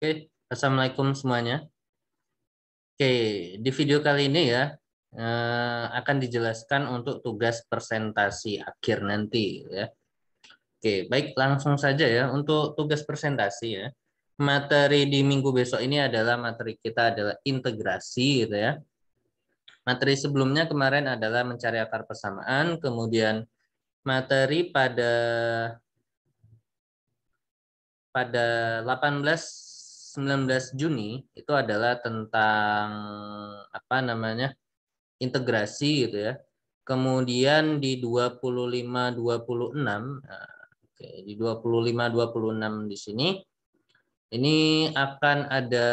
Oke, Assalamualaikum semuanya. Oke, di video kali ini ya akan dijelaskan untuk tugas presentasi akhir nanti ya. Oke, baik langsung saja ya untuk tugas presentasi ya. Materi di minggu besok ini adalah materi kita adalah integrasi gitu ya. Materi sebelumnya kemarin adalah mencari akar persamaan, kemudian materi pada 18-19 Juni itu adalah tentang apa namanya integrasi gitu ya. Kemudian di 25-26, nah, oke, di 25-26 di sini ini akan ada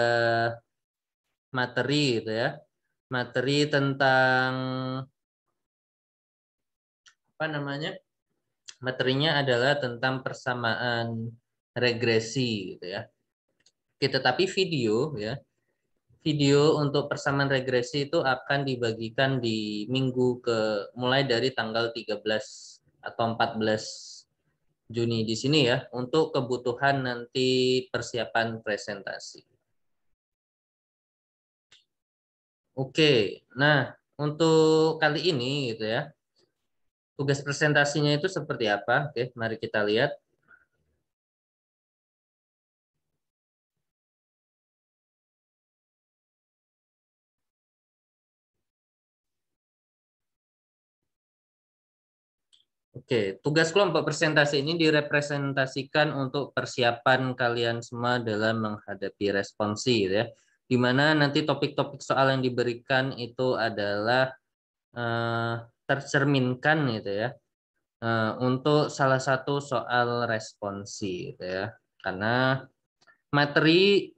materi gitu ya. Materi tentang apa namanya? Materinya adalah tentang persamaan regresi gitu ya. Tetapi video ya. Video untuk persamaan regresi itu akan dibagikan di minggu mulai dari tanggal 13 atau 14 Juni di sini ya untuk kebutuhan nanti persiapan presentasi. Oke, nah untuk kali ini gitu ya, tugas presentasinya itu seperti apa? Oke, mari kita lihat. Oke, tugas kelompok presentasi ini direpresentasikan untuk persiapan kalian semua dalam menghadapi responsi, ya. Di mana nanti topik-topik soal yang diberikan itu adalah tercerminkan, gitu ya, untuk salah satu soal responsi, gitu ya. Karena materi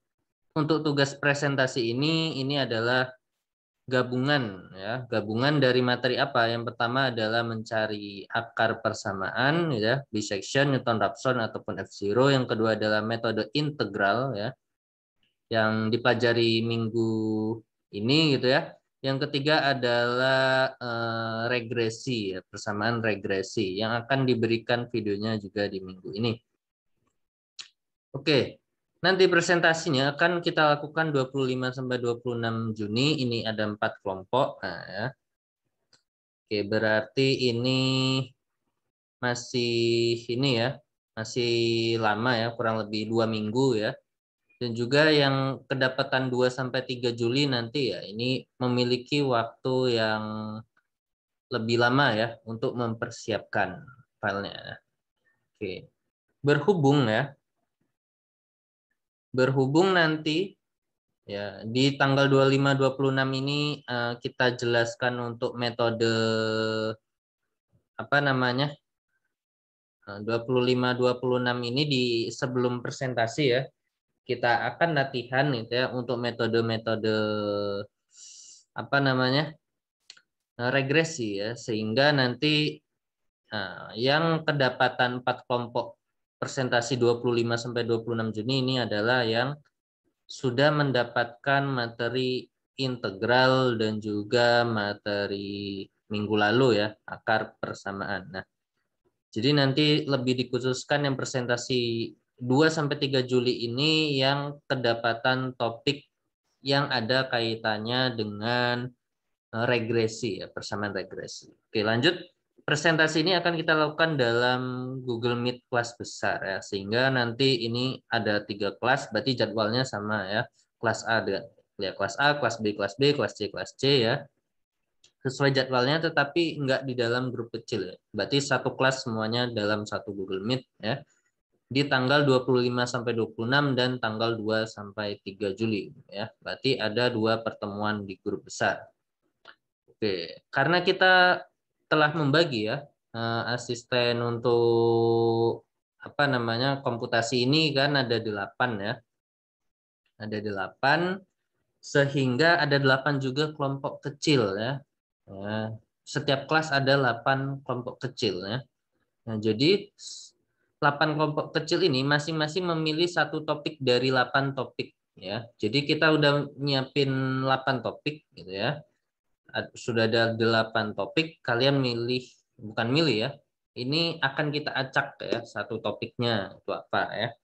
untuk tugas presentasi ini adalah gabungan ya, gabungan dari materi apa? Yang pertama adalah mencari akar persamaan ya, bisection, Newton-Raphson ataupun F0. Yang kedua adalah metode integral ya, yang dipelajari minggu ini gitu ya. Yang ketiga adalah regresi ya, persamaan regresi yang akan diberikan videonya juga di minggu ini. Oke. Nanti presentasinya akan kita lakukan 25-26 Juni. Ini ada 4 kelompok. Nah, ya. Oke, berarti ini masih masih lama ya, kurang lebih 2 minggu ya. Dan juga yang kedapatan 2-3 Juli nanti ya, ini memiliki waktu yang lebih lama ya untuk mempersiapkan filenya. Oke, berhubung nanti ya di tanggal 25-26 ini kita jelaskan untuk metode apa namanya 25-26 ini di sebelum presentasi ya, kita akan latihan gitu ya untuk metode-metode apa namanya regresi ya, sehingga nanti yang kedapatan 4 kelompok presentasi 25-26 Juni ini adalah yang sudah mendapatkan materi integral dan juga materi minggu lalu ya, akar persamaan. Nah, jadi nanti lebih dikhususkan yang presentasi 2-3 Juli ini yang kedapatan topik yang ada kaitannya dengan regresi ya, persamaan regresi. Oke, lanjut. Presentasi ini akan kita lakukan dalam Google Meet kelas besar ya, sehingga nanti ini ada 3 kelas, berarti jadwalnya sama ya. Kelas A dengan ya, kelas A, kelas B, kelas B, kelas C ya. Sesuai jadwalnya, tetapi enggak di dalam grup kecil ya. Berarti satu kelas semuanya dalam satu Google Meet ya. Di tanggal 25-26 dan tanggal 2-3 Juli ya. Berarti ada 2 pertemuan di grup besar. Oke, karena kita telah membagi ya asisten untuk apa namanya komputasi ini kan ada 8 ya. Ada 8 sehingga ada 8 juga kelompok kecil ya. Setiap kelas ada 8 kelompok kecil ya. Nah, jadi 8 kelompok kecil ini masing-masing memilih satu topik dari 8 topik ya. Jadi kita udah nyiapin 8 topik gitu ya. Sudah ada 8 topik, kalian bukan milih ya. Ini akan kita acak ya satu topiknya itu apa ya.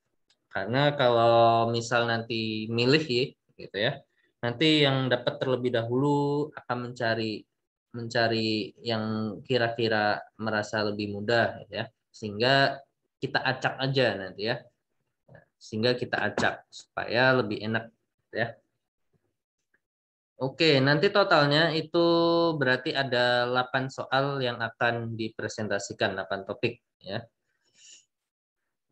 Karena kalau misal nanti milih ya, gitu ya, nanti yang dapat terlebih dahulu akan mencari yang kira-kira merasa lebih mudah, ya, sehingga kita acak aja nanti ya, sehingga kita acak supaya lebih enak, ya. Oke, nanti totalnya itu berarti ada 8 soal yang akan dipresentasikan, 8 topik, ya.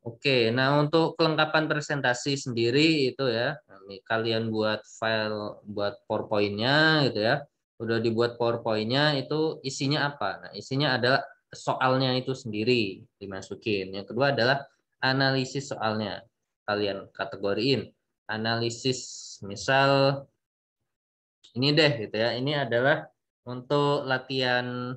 Oke, nah untuk kelengkapan presentasi sendiri itu ya, ini kalian buat file buat PowerPoint-nya gitu ya. Udah dibuat PowerPoint-nya itu isinya apa? Nah, isinya adalah soalnya itu sendiri dimasukin. Yang kedua adalah analisis soalnya. Kalian kategoriin. Analisis misal ini deh gitu ya. Ini adalah untuk latihan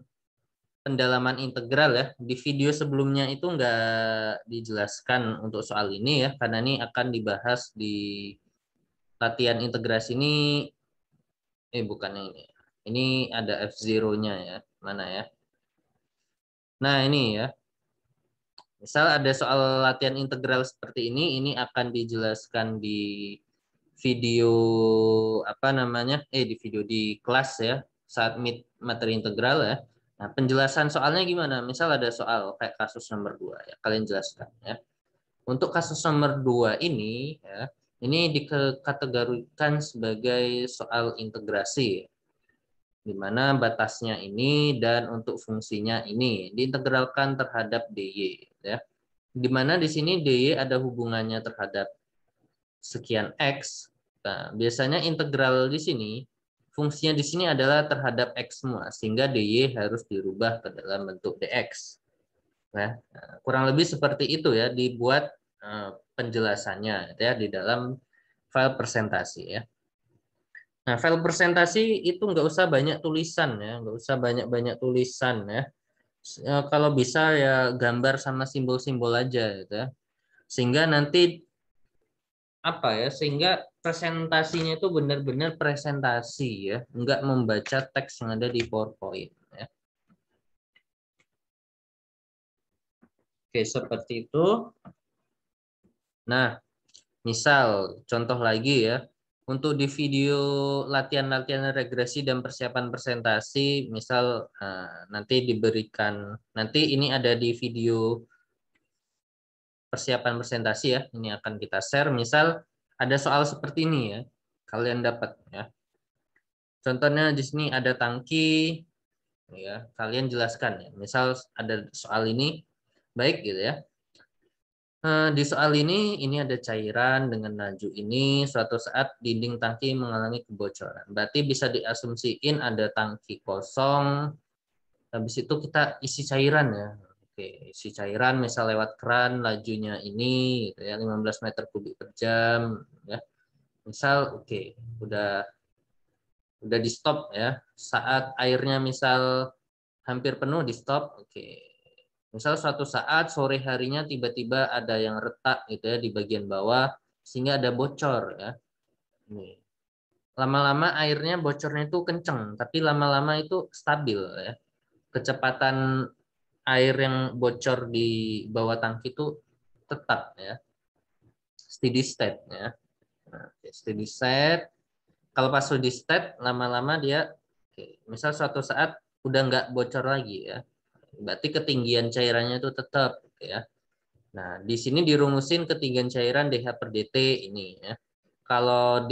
pendalaman integral ya. Di video sebelumnya itu nggak dijelaskan untuk soal ini ya, karena ini akan dibahas di latihan integrasi ini, bukan ini. Ini ada F0-nya ya, mana ya? Nah ini ya, misal ada soal latihan integral seperti ini akan dijelaskan di video apa namanya? Di video di kelas ya, saat meet materi integral ya. Nah, penjelasan soalnya gimana? Misal ada soal kayak kasus nomor 2 ya, kalian jelaskan ya. Untuk kasus nomor 2 ini ya, ini dikategorikan sebagai soal integrasi, di mana batasnya ini dan untuk fungsinya ini diintegralkan terhadap dy ya. Di mana di sini dy ada hubungannya terhadap sekian x. Nah, biasanya integral di sini fungsinya di sini adalah terhadap x semua, sehingga dy harus dirubah ke dalam bentuk dx. Nah, kurang lebih seperti itu ya dibuat penjelasannya ya di dalam file presentasi ya. Nah, file presentasi itu nggak usah banyak tulisan ya, nggak usah banyak-banyak tulisan ya. Kalau bisa ya gambar sama simbol-simbol aja gitu ya. Sehingga nanti apa ya? Sehingga presentasinya itu benar-benar presentasi ya, nggak membaca teks yang ada di PowerPoint ya. Oke, seperti itu. Nah, misal contoh lagi ya, untuk di video latihan-latihan regresi dan persiapan presentasi, misal nanti diberikan, nanti ini ada di video persiapan presentasi ya, ini akan kita share. Misal ada soal seperti ini ya, kalian dapat ya. Contohnya di sini ada tangki, ya kalian jelaskan ya. Misal ada soal ini, baik gitu ya. Di soal ini ada cairan dengan laju ini, suatu saat dinding tangki mengalami kebocoran. Berarti bisa diasumsiin ada tangki kosong, habis itu kita isi cairan ya. Oke, isi cairan misal lewat keran, lajunya ini gitu ya, 15 meter kubik per jam ya. Misal oke, udah di stop ya. Saat airnya misal hampir penuh di stop, oke. Misal suatu saat sore harinya tiba-tiba ada yang retak gitu ya di bagian bawah sehingga ada bocor ya. Ini. Lama-lama airnya bocornya itu kenceng, tapi lama-lama itu stabil ya. Kecepatan air yang bocor di bawah tangki itu tetap ya. Steady state ya. Nah, steady state. Kalau pas steady state lama-lama dia misal suatu saat udah nggak bocor lagi ya. Berarti ketinggian cairannya itu tetap ya. Nah, di sini dirumusin ketinggian cairan dH per dt ini ya. Kalau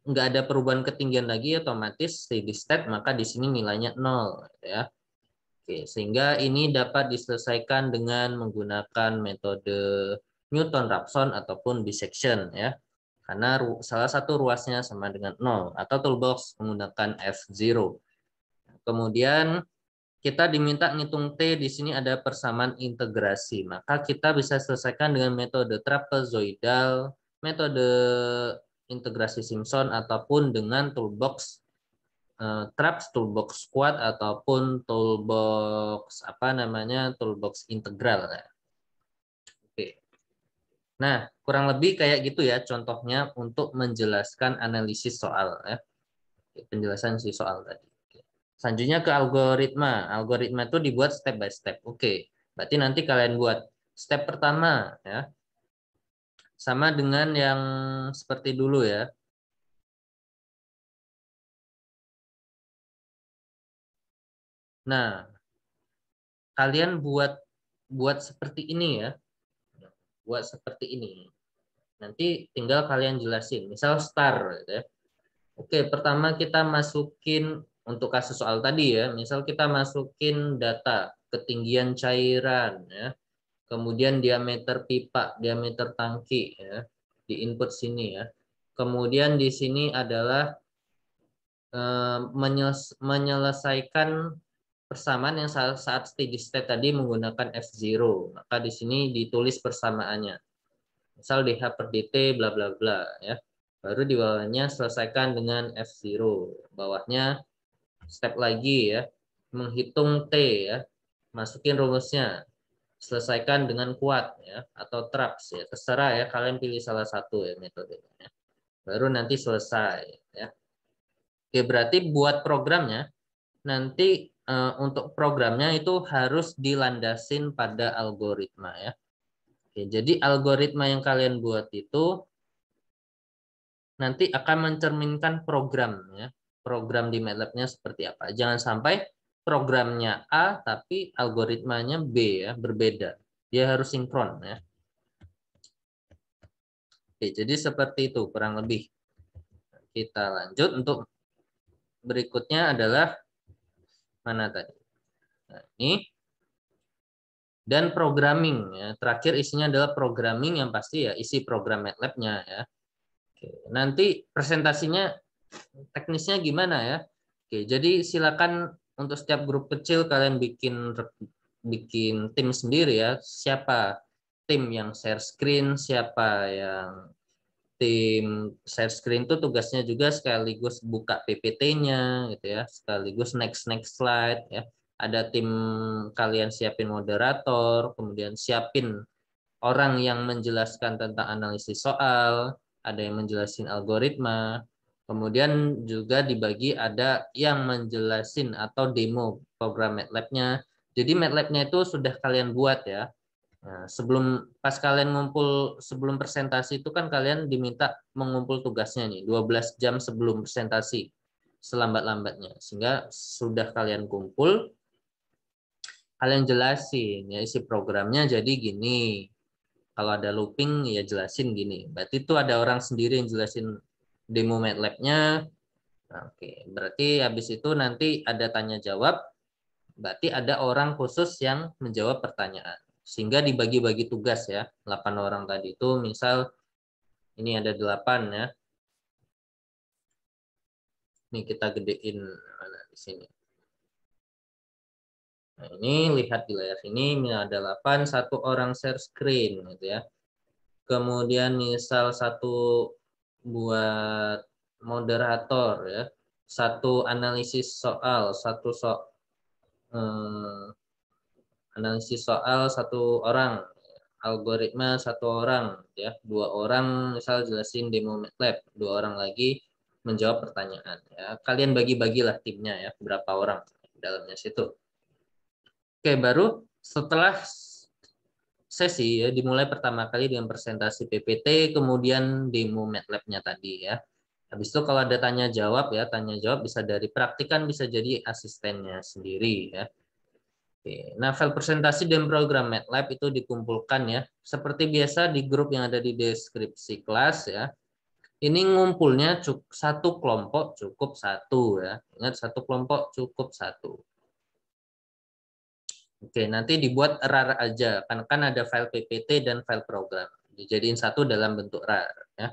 nggak ada perubahan ketinggian lagi otomatis steady state, maka di sini nilainya 0 ya. Oke, sehingga ini dapat diselesaikan dengan menggunakan metode Newton-Raphson ataupun dissection ya. Karena salah satu ruasnya sama dengan 0 atau toolbox menggunakan F0. Kemudian kita diminta ngitung T, di sini ada persamaan integrasi. Maka kita bisa selesaikan dengan metode trapezoidal, metode integrasi Simpson, ataupun dengan toolbox traps, toolbox squat, ataupun toolbox apa namanya, toolbox integral. Oke. Nah, kurang lebih kayak gitu ya contohnya untuk menjelaskan analisis soal ya. Penjelasan si soal tadi. Selanjutnya ke algoritma. Algoritma itu dibuat step by step. Oke. Berarti nanti kalian buat step pertama ya. Sama dengan yang seperti dulu ya. Nah, kalian buat seperti ini ya. Buat seperti ini. Nanti tinggal kalian jelasin. Misal star gitu ya. Oke, pertama kita masukin untuk kasus soal tadi ya. Misal kita masukin data ketinggian cairan ya. Kemudian diameter pipa, diameter tangki ya. Di input sini ya. Kemudian di sini adalah menyelesaikan persamaan yang saat steady state tadi menggunakan F0. Maka di sini ditulis persamaannya. Misal DH per DT bla bla bla ya. Baru di bawahnya selesaikan dengan F0. Bawahnya step lagi ya. Menghitung T ya. Masukin rumusnya. Selesaikan dengan kuat ya atau traps ya. Terserah ya, kalian pilih salah satu ya metodenya. Baru nanti selesai ya. Oke, berarti buat programnya nanti untuk programnya itu harus dilandasin pada algoritma ya. Oke, jadi algoritma yang kalian buat itu nanti akan mencerminkan program ya. Program di MATLAB-nya seperti apa. Jangan sampai programnya A tapi algoritmanya B ya, berbeda. Dia harus sinkron ya. Oke, jadi seperti itu kurang lebih. Kita lanjut untuk berikutnya adalah mana tadi? Nah, ini dan programming ya. Terakhir isinya adalah programming yang pasti ya isi program MATLAB-nya ya. Oke, nanti presentasinya teknisnya gimana ya? Oke, jadi silakan untuk setiap grup kecil kalian bikin bikin tim sendiri ya. Siapa tim yang share screen, siapa yang tim share screen itu tugasnya juga sekaligus buka PPT-nya gitu ya, sekaligus next next slide ya. Ada tim kalian siapin moderator, kemudian siapin orang yang menjelaskan tentang analisis soal, ada yang menjelasin algoritma, kemudian juga dibagi ada yang menjelasin atau demo program MATLAB-nya. Jadi MATLAB-nya itu sudah kalian buat ya. Nah, pas kalian ngumpul sebelum presentasi itu kan kalian diminta mengumpul tugasnya nih 12 jam sebelum presentasi selambat-lambatnya. Sehingga sudah kalian kumpul, kalian jelasin ya isi programnya jadi gini. Kalau ada looping ya jelasin gini. Berarti itu ada orang sendiri yang jelasin demo MATLAB-nya. Nah, oke, berarti habis itu nanti ada tanya jawab. Berarti ada orang khusus yang menjawab pertanyaan. Sehingga dibagi-bagi tugas ya. 8 orang tadi itu misal ini ada 8 ya. Ini kita gedein mana di sini. Nah, ini lihat di layar sini ada 8, satu orang share screen gitu ya. Kemudian misal satu buat moderator ya. Satu analisis soal, eh, analisis soal satu orang, algoritma satu orang, ya 2 orang misal jelasin demo MATLAB, 2 orang lagi menjawab pertanyaan. Ya, kalian bagi-bagilah timnya ya, berapa orang dalamnya situ. Oke, baru setelah sesi ya dimulai pertama kali dengan presentasi PPT, kemudian demo MATLAB-nya tadi ya. Habis itu kalau ada tanya jawab ya, tanya jawab bisa dari praktikan, bisa jadi asistennya sendiri ya. Oke. Nah, file presentasi dan program MATLAB itu dikumpulkan ya. Seperti biasa di grup yang ada di deskripsi kelas ya. Ini ngumpulnya satu kelompok cukup satu ya. Ingat satu kelompok cukup satu. Oke, nanti dibuat RAR aja. Kan ada file PPT dan file program. Dijadiin satu dalam bentuk RAR ya.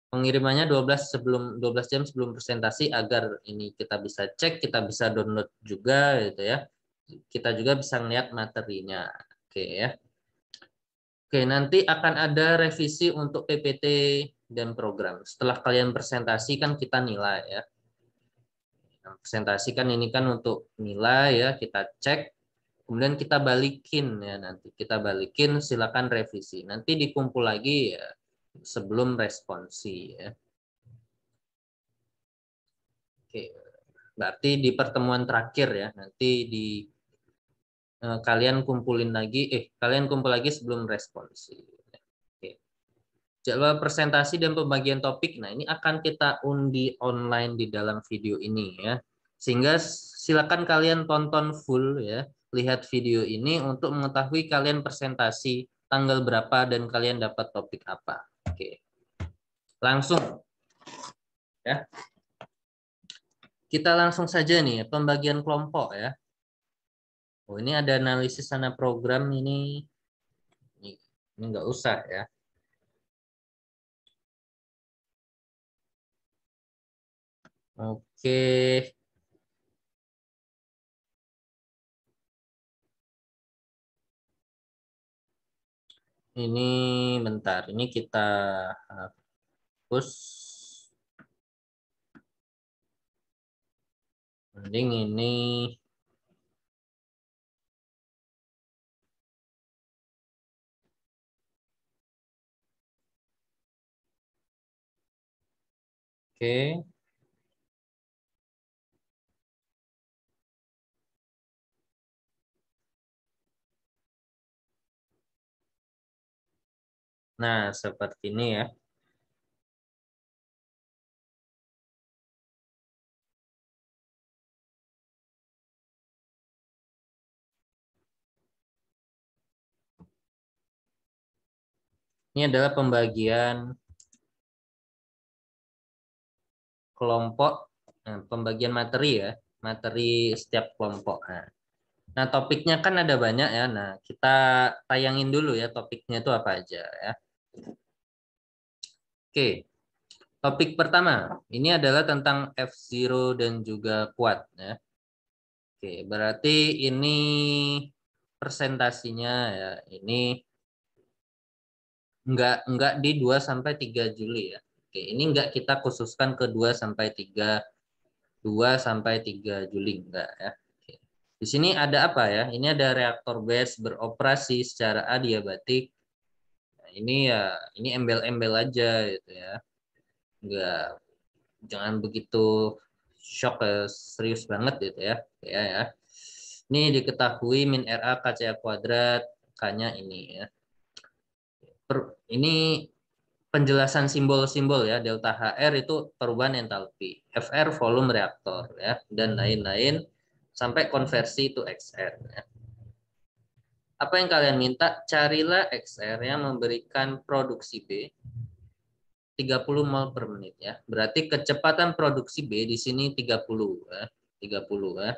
Pengirimannya 12 jam sebelum presentasi agar ini kita bisa cek, kita bisa download juga gitu ya. Kita juga bisa melihat materinya. Oke ya. Oke, nanti akan ada revisi untuk PPT dan program. Setelah kalian presentasi kan kita nilai ya. Nah, presentasi kan ini kan untuk nilai ya, kita cek, kemudian kita balikin ya nanti. Kita balikin silakan revisi. Nanti dikumpul lagi ya sebelum responsi ya. Oke. Berarti di pertemuan terakhir ya, nanti di kalian kumpul lagi sebelum responsi. Oke. Jadwal presentasi dan pembagian topik. Nah, ini akan kita undi online di dalam video ini ya. Sehingga silakan kalian tonton full ya. Lihat video ini untuk mengetahui kalian presentasi tanggal berapa dan kalian dapat topik apa. Oke. Langsung ya. Kita langsung saja nih pembagian kelompok ya. Oh, ini ada analisis sana program ini. Ini nggak usah ya. Oke. Ini bentar, ini kita hapus. Mending ini oke. Nah, seperti ini ya. Ini adalah pembagian kelompok, pembagian materi ya, materi setiap kelompok. Nah, topiknya kan ada banyak ya. Nah, kita tayangin dulu ya topiknya itu apa aja ya. Oke, topik pertama ini adalah tentang F0 dan juga kuat ya. Oke, berarti ini presentasinya ya. Ini enggak di 2 sampai 3 Juli ya. Oke, ini enggak kita khususkan ke 2 sampai 3 Juli enggak ya. Oke. Di sini ada apa ya? Ini ada reaktor base beroperasi secara adiabatik. Nah, ini ya ini embel-embel aja gitu ya. Enggak, jangan begitu shock serius banget gitu ya. Ya ya. Ini diketahui min RA KCA kuadrat K-nya ini ya. Ini penjelasan simbol-simbol ya, delta HR itu perubahan entalpi, FR volume reaktor ya, dan lain-lain sampai konversi itu XR ya. Apa yang kalian minta? Carilah XR yang memberikan produksi B 30 mol per menit ya. Berarti kecepatan produksi B di sini 30 ya. 30 ya.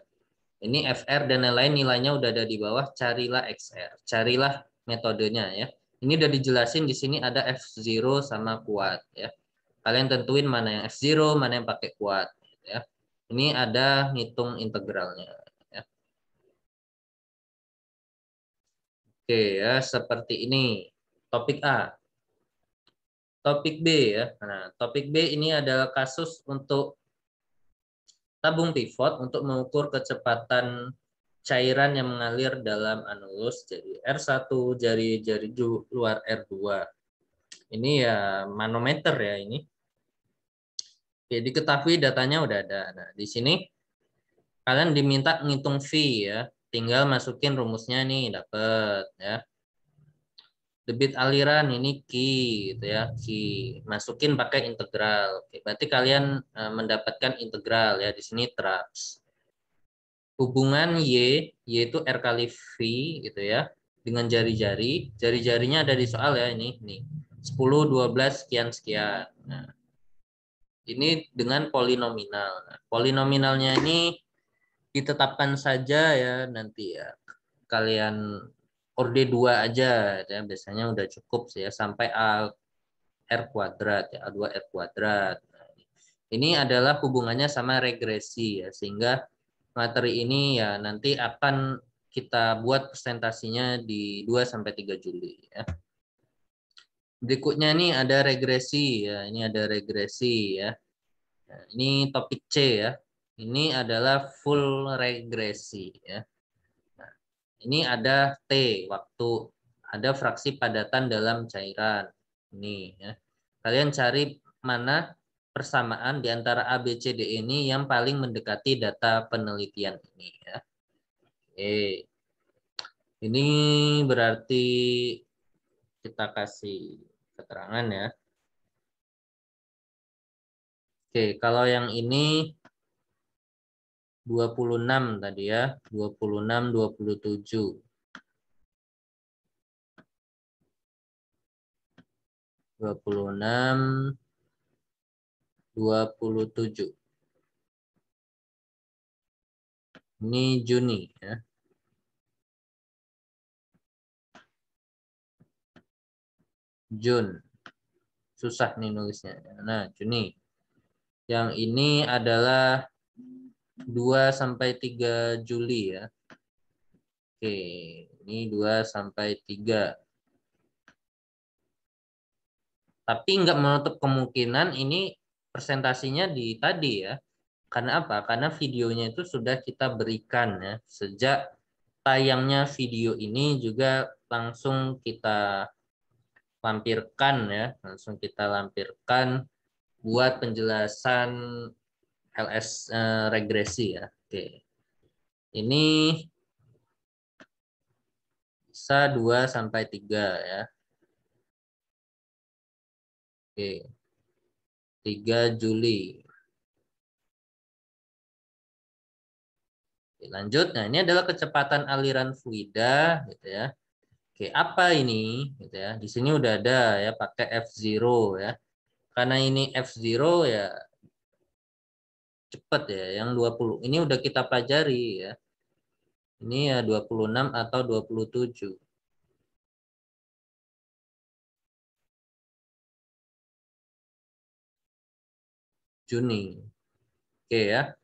Ini FR dan lain-lain nilainya udah ada di bawah, carilah XR. Carilah metodenya ya. Ini udah dijelasin di sini ada F0 sama kuat ya. Kalian tentuin mana yang F0, mana yang pakai kuat ya. Ini ada ngitung integralnya ya. Oke ya, seperti ini. Topik A. Topik B ya. Nah, topik B ini adalah kasus untuk tabung pivot untuk mengukur kecepatan cairan yang mengalir dalam anulus jadi R1 jari-jari luar R2. Ini ya manometer ya ini. Oke, diketahui datanya udah ada. Nah, di sini kalian diminta ngitung V ya. Tinggal masukin rumusnya nih, dapet ya. Debit aliran ini Q gitu ya, Q. Masukin pakai integral. Oke, berarti kalian mendapatkan integral ya di sini traps. Hubungan Y itu R kali V gitu ya. Dengan jari-jari, jari-jarinya ada di soal ya ini nih. 10, 12 sekian sekian. Nah, ini dengan polinominal. Nah, polinominalnya ini ditetapkan saja ya nanti ya. Kalian orde 2 aja ya, biasanya udah cukup sih ya sampai A R kuadrat ya, A2 R kuadrat. Nah, ini adalah hubungannya sama regresi ya, sehingga materi ini ya nanti akan kita buat presentasinya di 2 sampai 3 Juli ya. Berikutnya ini ada regresi ya, ini ada regresi ya. Nah, ini topik C ya. Ini adalah full regresi ya. Nah, ini ada T waktu, ada fraksi padatan dalam cairan. Ini ya. Kalian cari mana persamaan di antara A, B, C, D ini yang paling mendekati data penelitian ini ya. Oke. Ini berarti kita kasih keterangan ya. Oke, kalau yang ini 26 tadi ya, 26, 27. 26, 27. Ini Juni ya. Jun. Susah nih nulisnya. Nah, Juni. Yang ini adalah 2 sampai 3 Juli ya. Oke, ini 2 sampai 3. Tapi nggak menutup kemungkinan ini presentasinya di tadi ya. Karena apa? Karena videonya itu sudah kita berikan ya. Sejak tayangnya video ini juga langsung kita lampirkan ya. Langsung kita lampirkan buat penjelasan LS regresi ya. Oke. Ini bisa 2 sampai 3 ya. Oke. 3 Juli. Oke, lanjut. Nah, ini adalah kecepatan aliran fluida gitu ya. Oke, apa ini gitu ya. Di sini udah ada ya pakai F0 ya. Karena ini F0 ya cepat ya yang 20. Ini udah kita pelajari ya. Ini ya 26 atau 27 Juni. Oke ya.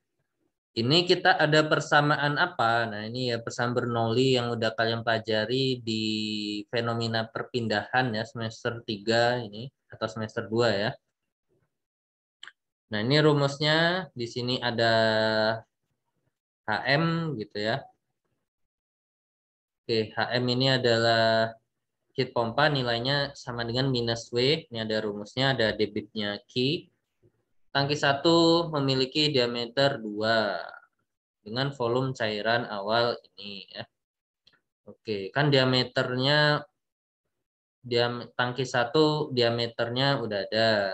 Ini kita ada persamaan apa? Nah, ini ya persamaan Bernoulli yang udah kalian pelajari di fenomena perpindahan ya semester 3 ini atau semester 2 ya. Nah, ini rumusnya di sini ada HM gitu ya. Oke, HM ini adalah heat pompa nilainya sama dengan minus W. Ini ada rumusnya, ada debitnya Q. Tangki 1 memiliki diameter 2 dengan volume cairan awal ini ya. Oke, kan diameternya tangki 1 diameternya udah ada.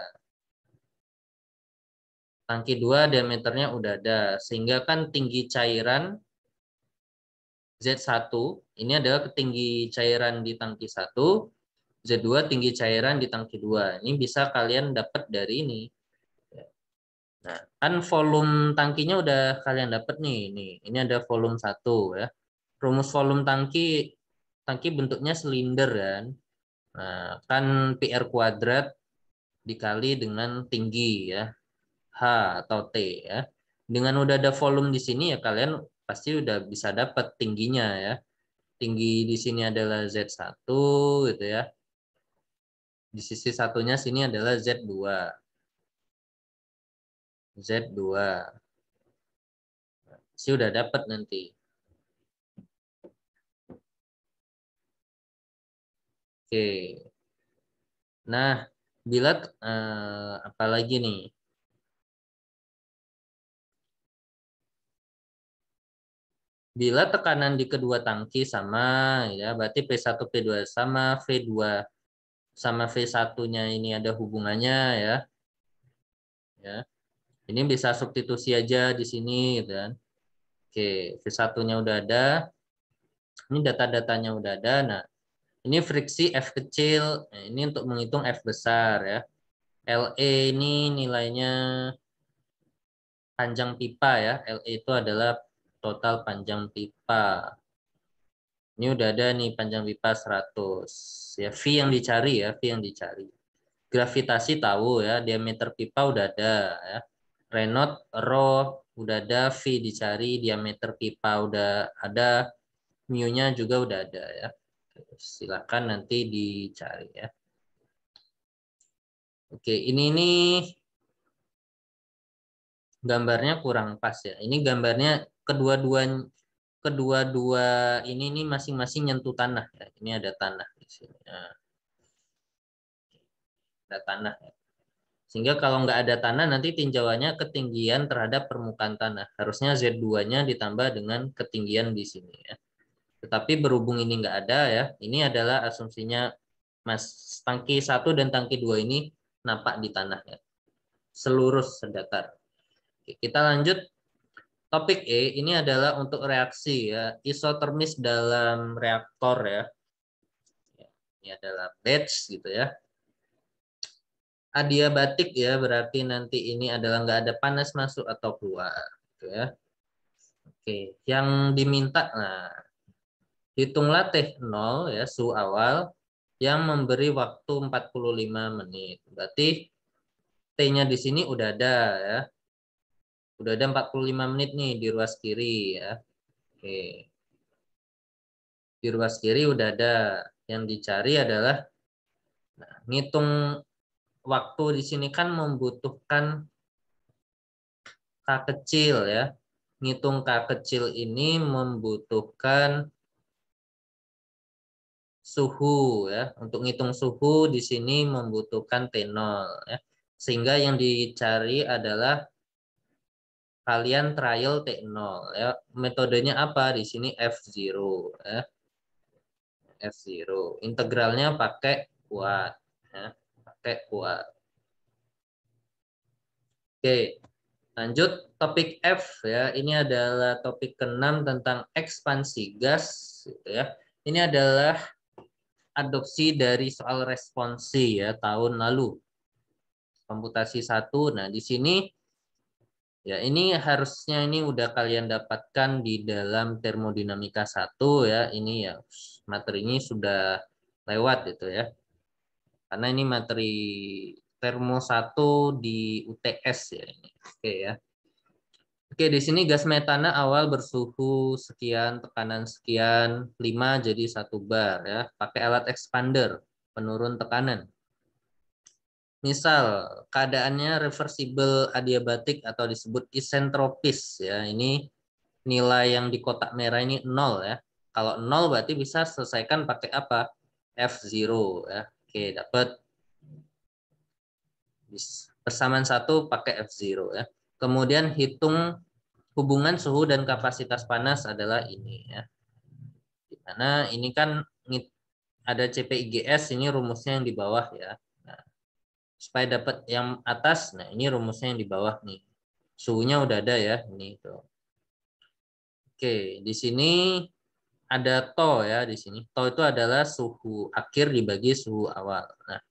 Tangki 2 diameternya udah ada. Sehingga kan tinggi cairan Z1 ini adalah tinggi cairan di tangki 1, Z2 tinggi cairan di tangki 2. Ini bisa kalian dapat dari ini. Nah, kan volume tangkinya udah kalian dapat nih. Ini ada volume 1 ya. Rumus volume tangki bentuknya silinder kan. Nah, kan PR kuadrat dikali dengan tinggi ya. H atau T ya. Dengan udah ada volume di sini ya kalian pasti udah bisa dapat tingginya ya. Tinggi di sini adalah Z1 gitu ya. Di sisi satunya sini adalah Z2. Z2. Sih udah dapat nanti. Oke. Nah, bila apalagi nih? Bila tekanan di kedua tangki sama ya, berarti P1 P2 sama, V2 sama V1-nya ini ada hubungannya ya. Ya. Ini bisa substitusi aja di sini gitu kan. Oke, V1-nya udah ada. Ini data-datanya udah ada. Nah, ini friksi F kecil. Nah, ini untuk menghitung F besar ya. LE ini nilainya panjang pipa ya. LE itu adalah total panjang pipa. Ini udah ada nih panjang pipa 100. Ya, V yang dicari ya, V yang dicari. Gravitasi tahu ya, diameter pipa udah ada ya. Reynolds, rho udah ada, V dicari, diameter pipa udah ada, mu-nya juga udah ada ya. Silakan nanti dicari ya. Oke, ini nih gambarnya kurang pas ya. Ini gambarnya kedua-dua ini nih masing-masing nyentuh tanah ya. Ini ada tanah di sini. Nah, ada tanah ya. Sehingga kalau nggak ada tanah nanti tinjauannya ketinggian terhadap permukaan tanah. Harusnya Z2-nya ditambah dengan ketinggian di sini ya. Tetapi berhubung ini nggak ada ya, ini adalah asumsinya Mas, tangki 1 dan tangki 2 ini nampak di tanah ya. Seluruh sedatar. Oke, kita lanjut. Topik E ini adalah untuk reaksi ya, isotermis dalam reaktor ya. Ini adalah batch gitu ya. Adiabatik ya, berarti nanti ini adalah nggak ada panas masuk atau keluar gitu ya. Oke, yang diminta, nah hitunglah T0 ya, suhu awal yang memberi waktu 45 menit. Berarti T-nya di sini udah ada ya. Udah ada 45 menit nih di ruas kiri ya. Oke. Di ruas kiri udah ada. Yang dicari adalah ngitung waktu di sini kan membutuhkan K kecil ya. Ngitung K kecil ini membutuhkan suhu ya. Untuk ngitung suhu di sini membutuhkan T0 ya. Sehingga yang dicari adalah kalian trial T0 ya. Metodenya apa? Di sini F0 ya. F0. Integralnya pakai kuat ya. Pakai kuat. Oke, lanjut topik F ya. Ini adalah topik ke-6 tentang ekspansi gas gitu ya. Ini adalah adopsi dari soal responsi ya tahun lalu. Komputasi 1. Nah, di sini ya ini harusnya ini udah kalian dapatkan di dalam termodinamika 1 ya. Ini ya materi ini sudah lewat gitu ya. Karena ini materi termo 1 di UTS ya ini. Oke ya. Oke, di sini gas metana awal bersuhu sekian, tekanan sekian, 5 jadi 1 bar ya. Pakai alat expander, penurun tekanan. Misal keadaannya reversible adiabatik atau disebut isentropis ya. Ini nilai yang di kotak merah ini 0 ya. Kalau 0 berarti bisa selesaikan pakai apa? F0 ya. Oke, dapat persamaan 1 pakai F0 ya. Kemudian hitung hubungan suhu dan kapasitas panas adalah ini ya. Dimana ini kan ada CPIGS, ini rumusnya yang di bawah ya. Nah, supaya dapat yang atas, nah ini rumusnya yang di bawah nih. Suhunya udah ada ya, ini tuh. Oke, di sini ada to ya di sini. To itu adalah suhu akhir dibagi suhu awal. Nah,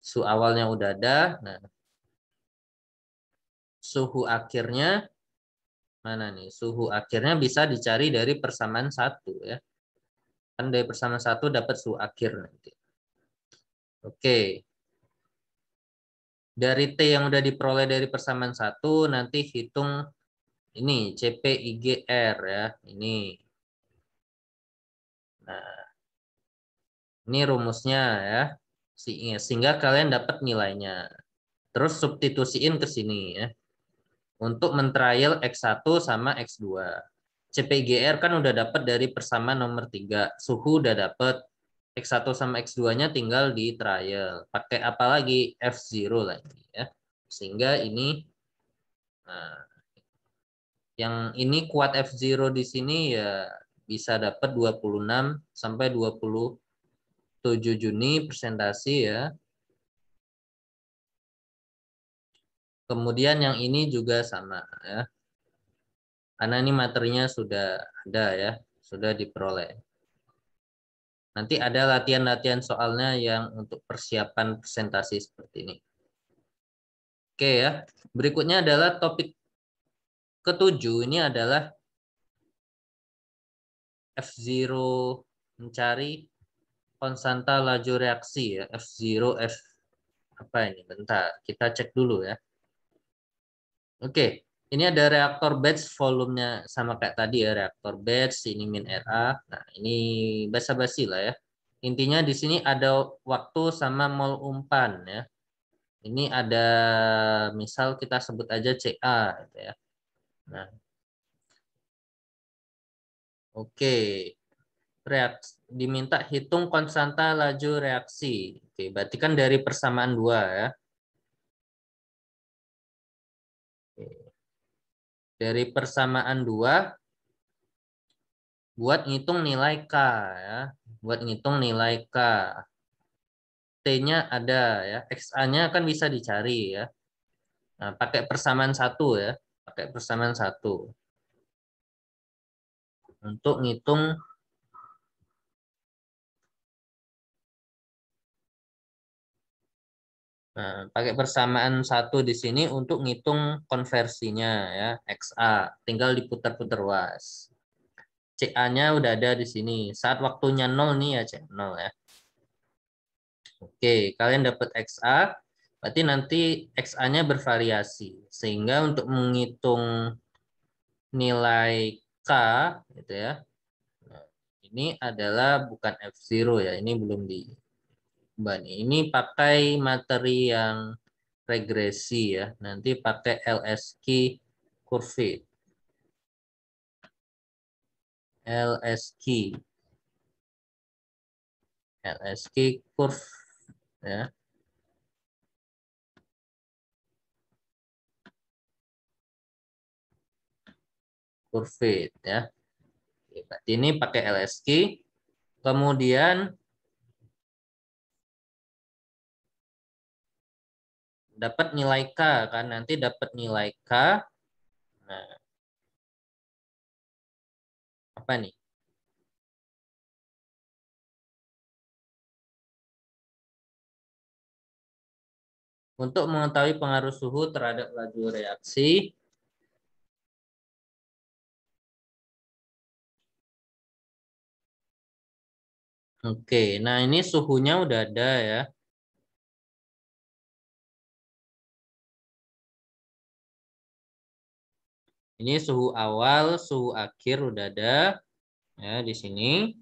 suhu awalnya udah ada. Nah, suhu akhirnya mana nih? Suhu akhirnya bisa dicari dari persamaan 1 ya. Kan dari persamaan 1 dapat suhu akhir nanti. Oke. Dari T yang udah diperoleh dari persamaan 1 nanti hitung ini CPIGR ya. Ini. Nah, ini rumusnya ya. Sehingga kalian dapat nilainya. Terus substitusiin ke sini ya. Untuk mentrial X1 sama X2. CPIGR kan udah dapat dari persamaan nomor 3. Suhu udah dapat. X1 sama X2-nya tinggal di trial. Pakai apa lagi? F0 lagi ya. Sehingga ini nah, yang ini kuat F0 di sini ya bisa dapat 26 sampai 27 Juni presentasi ya. Kemudian yang ini juga sama ya. Karena ini materinya sudah ada ya, sudah diperoleh. Nanti ada latihan-latihan soalnya yang untuk persiapan presentasi seperti ini. Oke ya. Berikutnya adalah topik ke-7, ini adalah F0 mencari konstanta laju reaksi ya. F0 F apa ini? Bentar, kita cek dulu ya. Oke, ini ada reaktor batch volumenya sama kayak tadi ya, reaktor batch ini min RA. Nah, ini basa-basi lah ya. Intinya di sini ada waktu sama mol umpan ya. Ini ada misal kita sebut aja CA gitu ya. Nah, oke. Diminta hitung konstanta laju reaksi. Oke, berarti kan dari persamaan 2 ya. Oke. Dari persamaan 2 buat ngitung nilai K ya. Buat ngitung nilai K. T-nya ada ya, XA-nya kan bisa dicari ya. Nah, pakai persamaan satu ya, pakai persamaan satu untuk ngitung. Nah, pakai persamaan satu di sini untuk ngitung konversinya ya, XA. Tinggal diputar-putar was. CA-nya udah ada di sini. Saat waktunya 0 nih ya, cek 0 ya. Oke, kalian dapat XA, berarti nanti XA-nya bervariasi. Sehingga untuk menghitung nilai K, gitu ya. Nah, ini adalah bukan F0 ya, ini belum dibani. Ini pakai materi yang regresi ya. Nanti pakai LSQ curve. LSQ. LSQ curve ya. Curve ya. Oke, berarti ini pakai LSQ. Kemudian dapat nilai K kan, nanti dapat nilai K. Nah, apa nih? Untuk mengetahui pengaruh suhu terhadap laju reaksi, oke, nah ini suhunya udah ada ya. Ini suhu awal, suhu akhir udah ada ya di sini.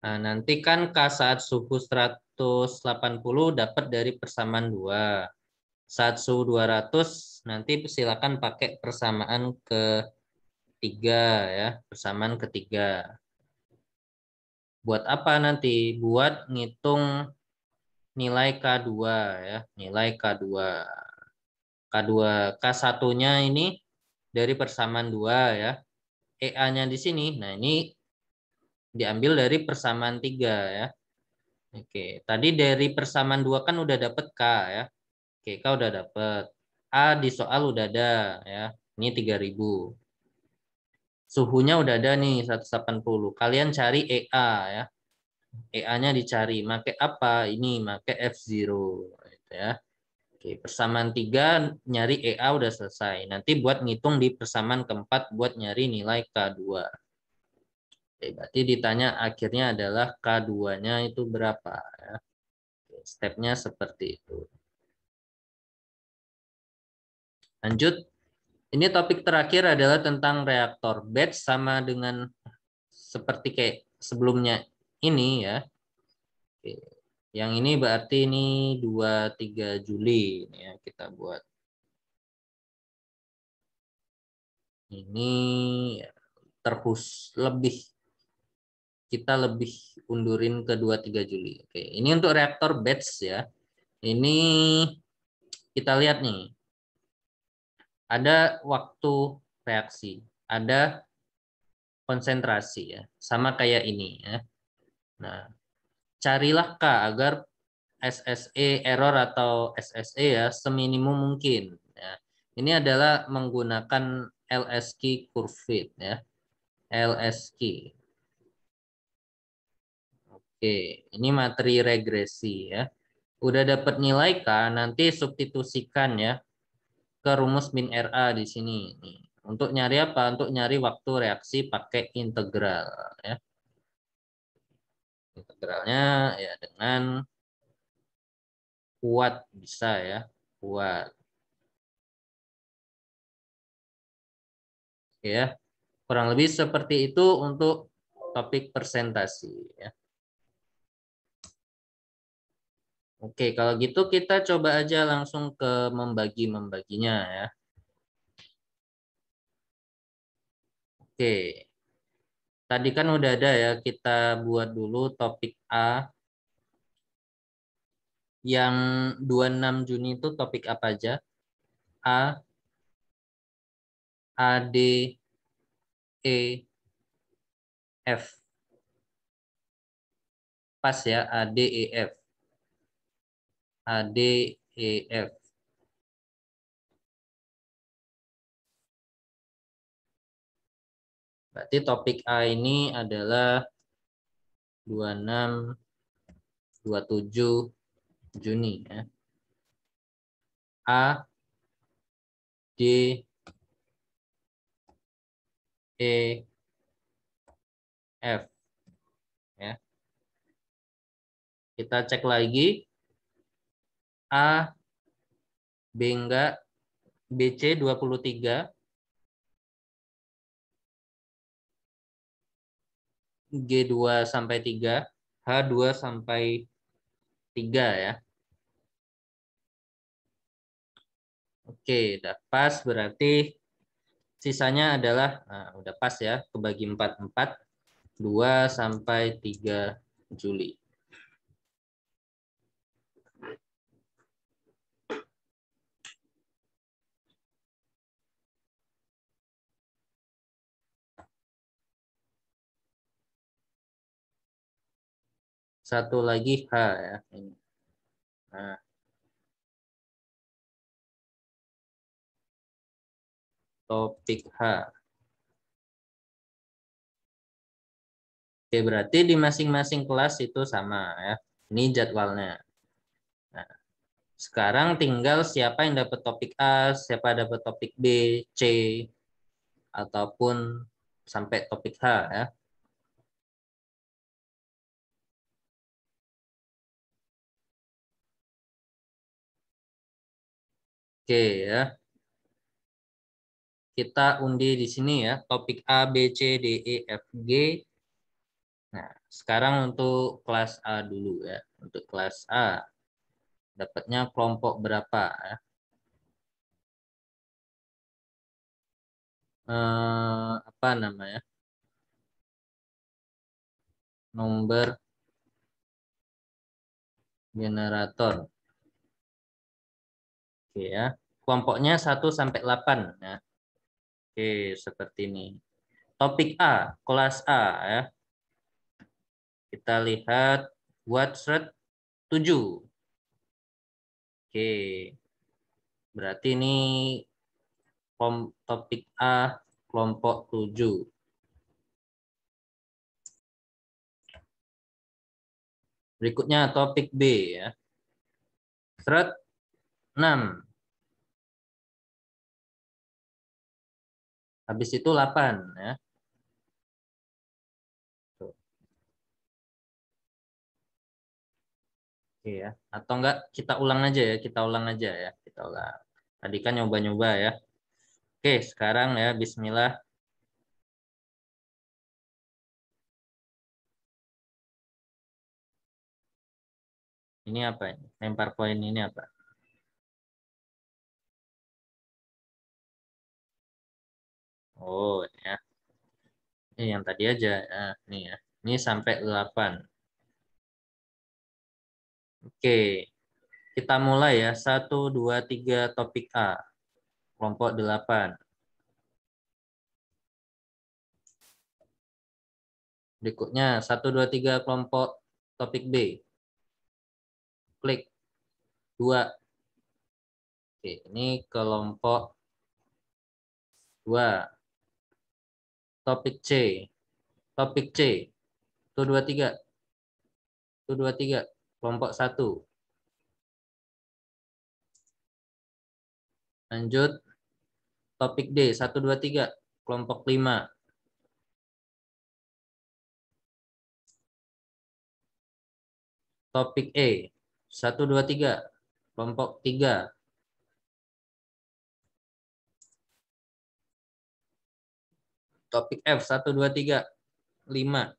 Nah, nanti kan K saat suhu 180 dapat dari persamaan 2. Saat suhu 200 nanti silakan pakai persamaan ketiga ya, persamaan ketiga. Buat apa nanti? Buat ngitung nilai K2 ya, nilai K2. K2, K1-nya ini dari persamaan 2 ya. EA-nya di sini. Nah, ini diambil dari persamaan 3 ya. Oke, tadi dari persamaan 2 kan udah dapet K ya. Oke, K udah dapet. A di soal udah ada ya. Ini 3000. Suhunya udah ada nih 180. Kalian cari EA ya. EA-nya dicari. Make apa? Ini make F0 gitu ya. Oke, persamaan 3 nyari EA udah selesai. Nanti buat ngitung di persamaan keempat buat nyari nilai K2. Oke, berarti ditanya akhirnya adalah K2-nya itu berapa ya. Oke, stepnya seperti itu. Lanjut. Ini topik terakhir adalah tentang reaktor batch sama dengan seperti kayak sebelumnya ini ya. Oke. Yang ini berarti ini 23 Juli ini ya kita buat. Ini ya, lebih kita lebih undurin ke 23 Juli. Oke, ini untuk reaktor batch ya. Ini kita lihat nih. Ada waktu reaksi, ada konsentrasi ya. Sama kayak ini ya. Nah, carilah K agar SSE error atau SSE ya seminimum mungkin ya. Ini adalah menggunakan LSQ curve ya. LSQ. Oke, ini materi regresi ya. Udah dapat nilai K, nanti substitusikan ya ke rumus min RA di sini. Nih. Untuk nyari apa? Untuk nyari waktu reaksi pakai integral ya. Integralnya ya dengan kuat bisa ya, kuat. Ya, kurang lebih seperti itu untuk topik presentasi ya. Oke, kalau gitu kita coba aja langsung ke membagi-membaginya ya. Oke. Tadi kan udah ada ya, kita buat dulu topik A. Yang 26 Juni itu topik apa aja? A, A, D, E, F. pas ya, A, D, E, F. A, D, E, F. Berarti topik A ini adalah 26, 27 Juni ya. A, D, E, F ya. Kita cek lagi. A, B enggak, BC 23, G2 sampai 3, H2 sampai 3 ya. Oke, udah pas berarti sisanya adalah udah pas ya, kebagi 4 2 sampai 3 Juli. Satu lagi H ya ini. Nah, topik H. Oke, berarti di masing-masing kelas itu sama ya. Ini jadwalnya. Nah, sekarang tinggal siapa yang dapat topik A, siapa dapat topik B, C, ataupun sampai topik H ya. Oke ya. Kita undi di sini ya, topik A, B, C, D, E, F, G. Nah, sekarang untuk kelas A dulu ya. Untuk kelas A, dapatnya kelompok berapa ya? Apa namanya? Nomor generator. Oke ya. Kelompoknya 1 sampai 8 ya. Oke, seperti ini. Topik A, kelas A ya. Kita lihat Wattset 7. Oke. Berarti ini topik A kelompok 7. Berikutnya topik B ya. Thread 6. Habis itu 8 ya. Tuh. Oke ya. Atau enggak kita ulang aja ya, kita ulang aja ya. Kita ulang. Tadi kan nyoba-nyoba ya. Oke, sekarang ya bismillah. Ini apa ini? Lempar koin ini apa? Oh, ya. Ini yang tadi aja ya. Ini ya. Ini sampai 8. Oke. Kita mulai ya. 1, 2, 3 topik A. Kelompok 8. Berikutnya 1, 2, 3 kelompok topik B. Klik 2. Oke, ini kelompok 2. Topik C. Topik C. 1, 2, 3. 1, 2, 3. Kelompok 1. Lanjut. Topik D. 1, 2, 3. Kelompok 5. Topik E. 1, 2, 3. Kelompok 3. Topik F. 1, 2, 3. 5.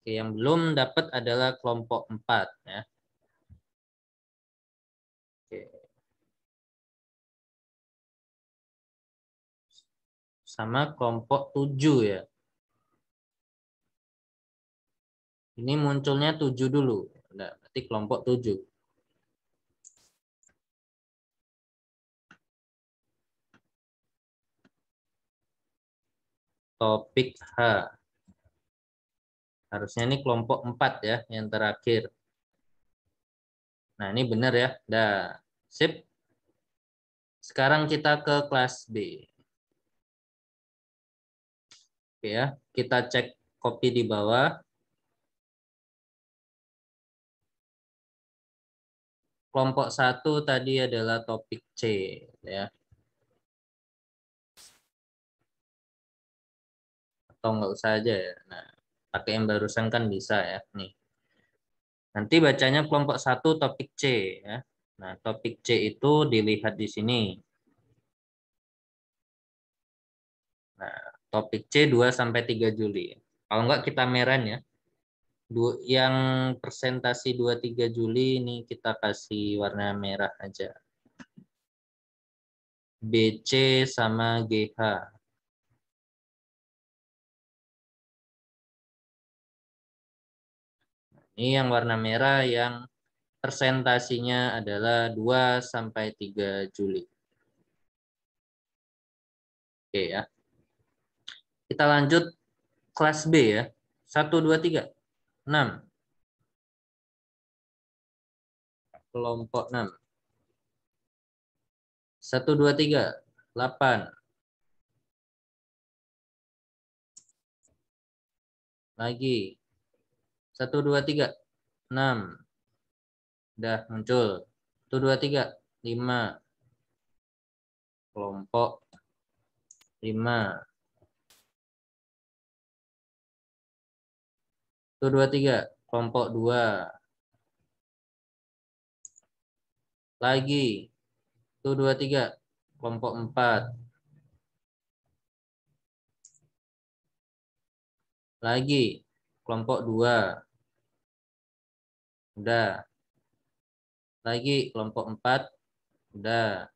Oke, yang belum dapat adalah kelompok 4 ya. Oke. Sama kelompok 7 ya. Ini munculnya 7 dulu. Nah, berarti kelompok 7. Topik H. Harusnya ini kelompok 4 ya, yang terakhir. Nah, ini benar ya. Dah. Sip. Sekarang kita ke kelas B. Oke ya, kita cek kopi di bawah. Kelompok 1 tadi adalah topik C ya. Atau nggak usah aja ya. Nah, pakai yang barusan kan bisa ya. Nih. Nanti bacanya kelompok 1 topik C ya. Nah, topik C itu dilihat di sini. Nah, topik C 2 sampai 3 Juli. Kalau enggak kita meran ya. Yang presentasi 2-3 Juli ini kita kasih warna merah aja. BC sama GH. Ini yang warna merah yang presentasinya adalah 2 sampai 3 Juli. Oke ya. Kita lanjut kelas B ya. 1 2 3. 6. Kelompok 6. 1 2 3. 8. Lagi. 1 2 3. 6. Udah muncul. 1 2 3. 5. Kelompok 5. 1 2 3. Kelompok 2. Lagi. 1 2 3. Kelompok 4. Lagi. Kelompok 2. Udah. Lagi kelompok 4. Udah.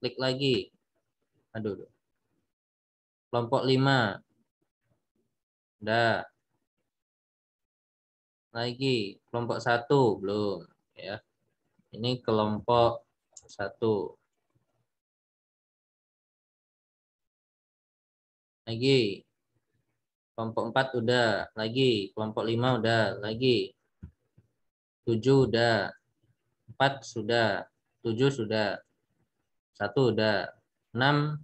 Klik lagi. Aduh. Kelompok 5. Udah. Lagi kelompok 1 belum ya. Ini kelompok 1. Lagi kelompok 4 udah, lagi kelompok 5 udah, lagi 7 udah, 4 sudah, 7 sudah, 1 udah, 6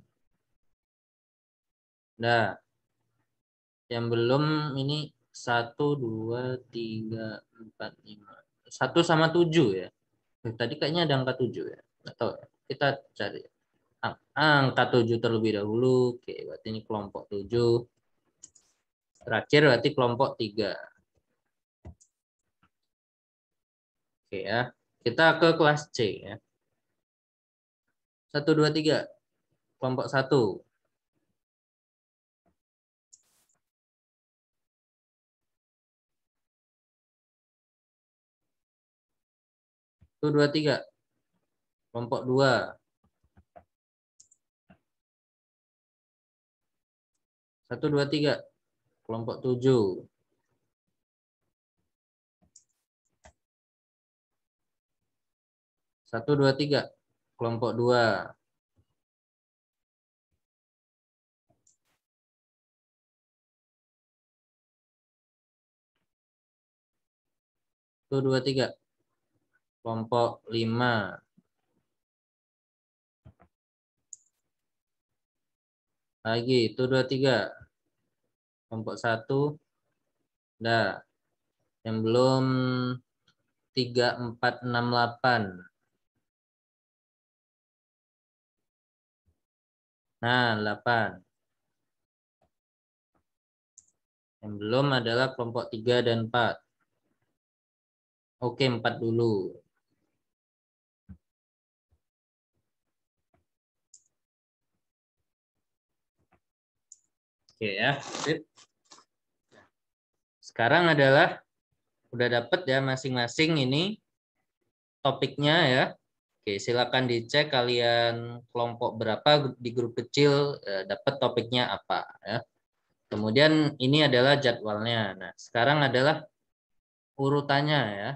udah. Yang belum ini 1 2 3 4 5. 1 sama 7 ya. Tadi kayaknya ada angka 7 ya. Atau kita cari angka 7 terlebih dahulu. Oke, berarti ini kelompok 7. Terakhir berarti kelompok 3. Oke ya. Kita ke kelas C ya. 1 2 3. Kelompok 1. 1 2 3. Kelompok 2. 1 2 3. Kelompok 7. 1 2 3. Kelompok 2. 1 2 3. Kelompok 5. Lagi 1 2 3. Kelompok 1. Dah. Yang belum 3 4 6 8. Nah, 8. Yang belum adalah kelompok 3 dan 4. Oke, 4 dulu. Oke ya. Sip. Sekarang adalah udah dapat ya masing-masing ini topiknya ya. Oke, silakan dicek kalian kelompok berapa di grup kecil dapat topiknya apa ya. Kemudian ini adalah jadwalnya. Nah, sekarang adalah urutannya ya.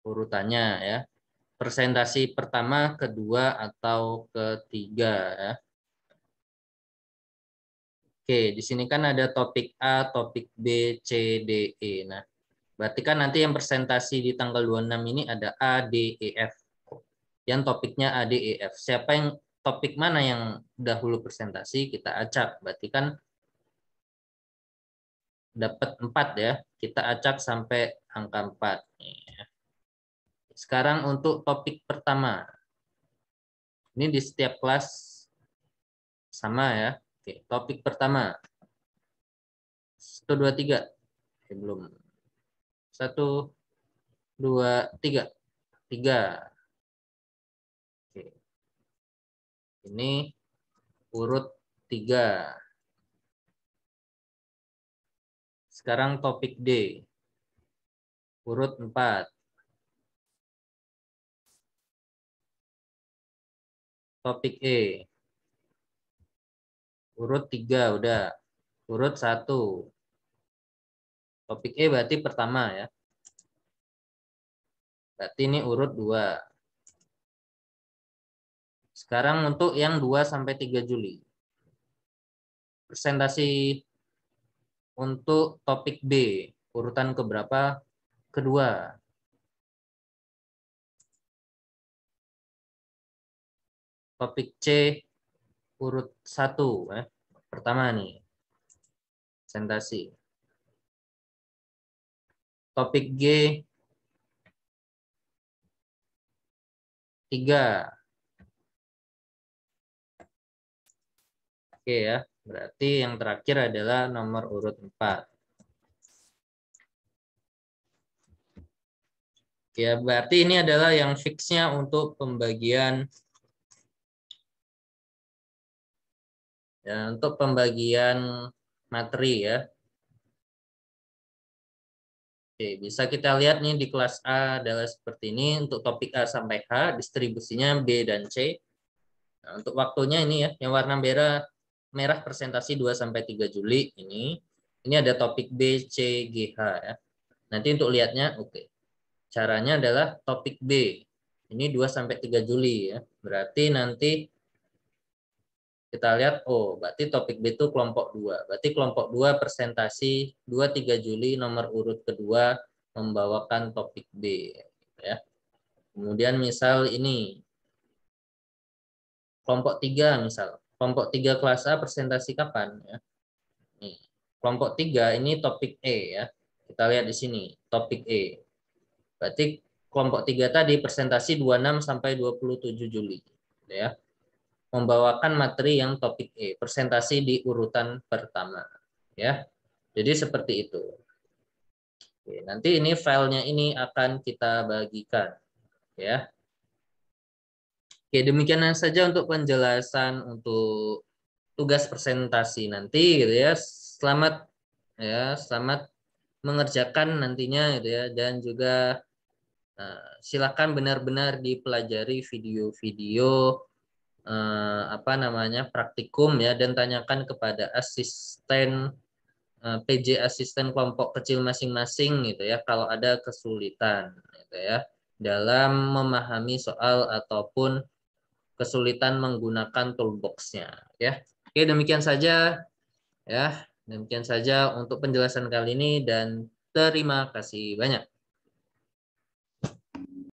Urutannya ya. Presentasi pertama, kedua atau ketiga ya. Oke, di sini kan ada topik A, topik B, C, D, E. Nah, berarti kan nanti yang presentasi di tanggal 26 ini ada A, D, E, F. Yang topiknya A, D, E, F. Siapa yang topik mana yang dahulu presentasi, kita acak. Berarti kan dapat 4 ya. Kita acak sampai angka 4. Sekarang untuk topik pertama. Ini di setiap kelas sama ya. Oke, topik pertama. 1, 2, 3. Oke, belum. 1, 2, 3. 3. Oke. Ini urut 3. Sekarang topik D. Urut 4. Topik E. Urut 3 udah. Urut 1. Topik E berarti pertama ya. Berarti ini urut 2. Sekarang untuk yang 2 sampai 3 Juli. Presentasi untuk topik B. Urutan keberapa? Kedua. Topik C urut 1 ya. Pertama nih. Presentasi. Topik G 3. Oke ya. Berarti yang terakhir adalah nomor urut 4. Ya, berarti ini adalah yang fixnya untuk pembagian materi ya. Oke, bisa kita lihat nih di kelas A adalah seperti ini untuk topik A sampai H, distribusinya B dan C. Nah, untuk waktunya ini ya, yang warna merah presentasi 2 sampai 3 Juli ini. Ini ada topik B, C, G, H ya. Nanti untuk lihatnya oke. Caranya adalah topik B. Ini 2 sampai 3 Juli ya. Berarti nanti kita lihat, oh berarti topik B itu kelompok 2. Berarti kelompok 2 presentasi 2-3 Juli nomor urut kedua membawakan topik B. Ya. Kemudian misal ini, kelompok 3 misal. Kelompok 3 kelas A presentasi kapan? Ya. Nih. Kelompok 3 ini topik E ya. Kita lihat di sini, topik E. Berarti kelompok 3 tadi presentasi 26 sampai 27 Juli. Ya. Membawakan materi yang topik E, presentasi di urutan pertama. Ya. Jadi seperti itu. Oke, nanti ini filenya ini akan kita bagikan. Ya. Oke, demikian saja untuk penjelasan untuk tugas presentasi nanti gitu ya. Selamat mengerjakan nantinya gitu ya, dan juga silakan benar-benar dipelajari video-video praktikum ya, dan tanyakan kepada asisten PJ asisten kelompok kecil masing-masing gitu ya kalau ada kesulitan gitu ya dalam memahami soal ataupun kesulitan menggunakan toolbox-nya ya. Oke, demikian saja ya. Demikian saja untuk penjelasan kali ini dan terima kasih banyak.